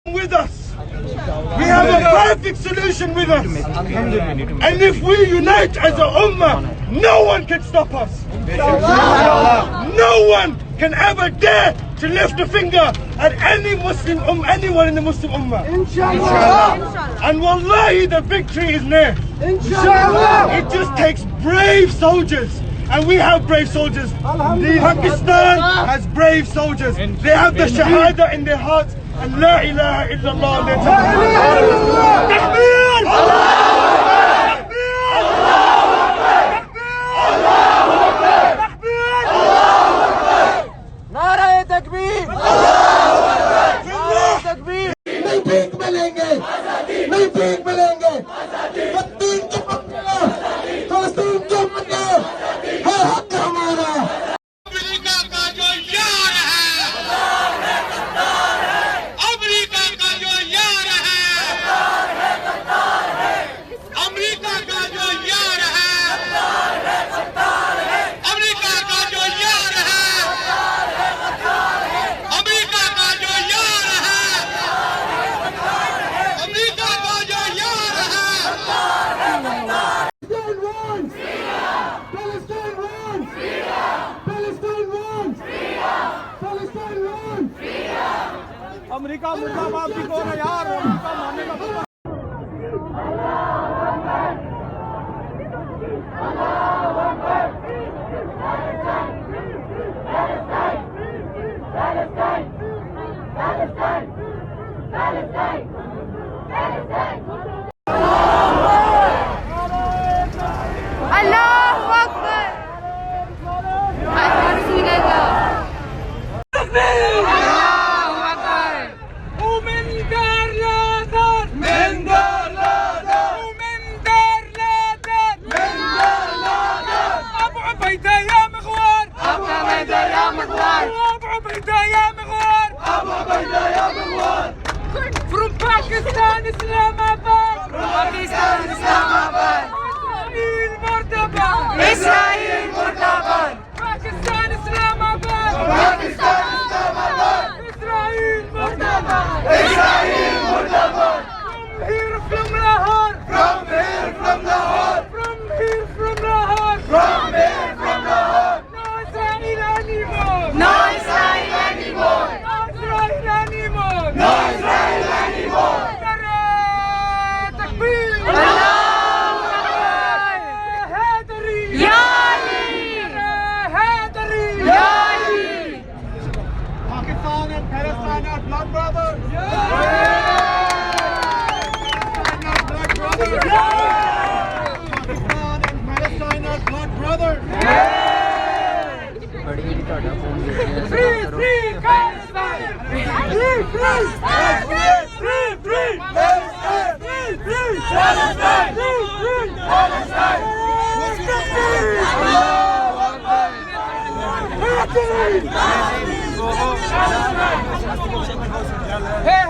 with us. We have a perfect solution with us. And if we unite as a ummah, no one can stop us. No one can ever dare to lift a finger at any Muslim anyone in the Muslim ummah. Inshallah. And wallahi, the victory is near. Inshallah. It just takes brave soldiers. And we have brave soldiers. Pakistan has brave soldiers. They have the shahada in their hearts and la ilaha illallah in their tongues. Takbir! नारे तकबीर, नारे तकबीर। नहीं भीख मिलेंगे, नहीं भीख मिलेंगे। फलस्तीन चुपका, फलस्तीन चुपका, है हक हमारा। अमेरिका का जो यार है, अमेरिका का जो यार है, अमेरिका का जो यार है, अमेरिका का जो यार है, अमेरिका का जो यार है, अमेरिका का जो यार है। Palestine won! Palestine won! Palestine won! America मुर्दाबाद की कौन है यार? अमेरिका मानने का मतलब Allahu Akbar. Allahu Akbar. ومن دار لادن، من دار لادن، ومن دار لادن، من دار لادن. أبو عبيدة يا مغوار، Abu Ubaidah ya Maghwar. أبو عبيدة يا مغوار، أبو عبيدة يا مغوار. From Pakistan, Islamabad, Pakistan, Islamabad. إسرائيل مرتبط، Israel Murdabad. Pakistan, Islamabad, Pakistan, Islamabad. إسرائيل مرتبط. Israel Murdabad. From here, from Lahore, From here, from Lahore. from here, from Lahore, From here, from Lahore. no Israel anymore, No Israel anymore. no Israel anymore, No Israel anymore. نعرة تكبير. Allahu Akbar. هادري Ya Ali. هادري Ya Ali. Pakistan and Palestine are blood brothers. Blood brothers. Pakistan and Palestine are blood brothers. Free, free Palestine. Free, free Palestine. Free, free Palestine. Free, free Palestine. Free, free Palestine. Hey,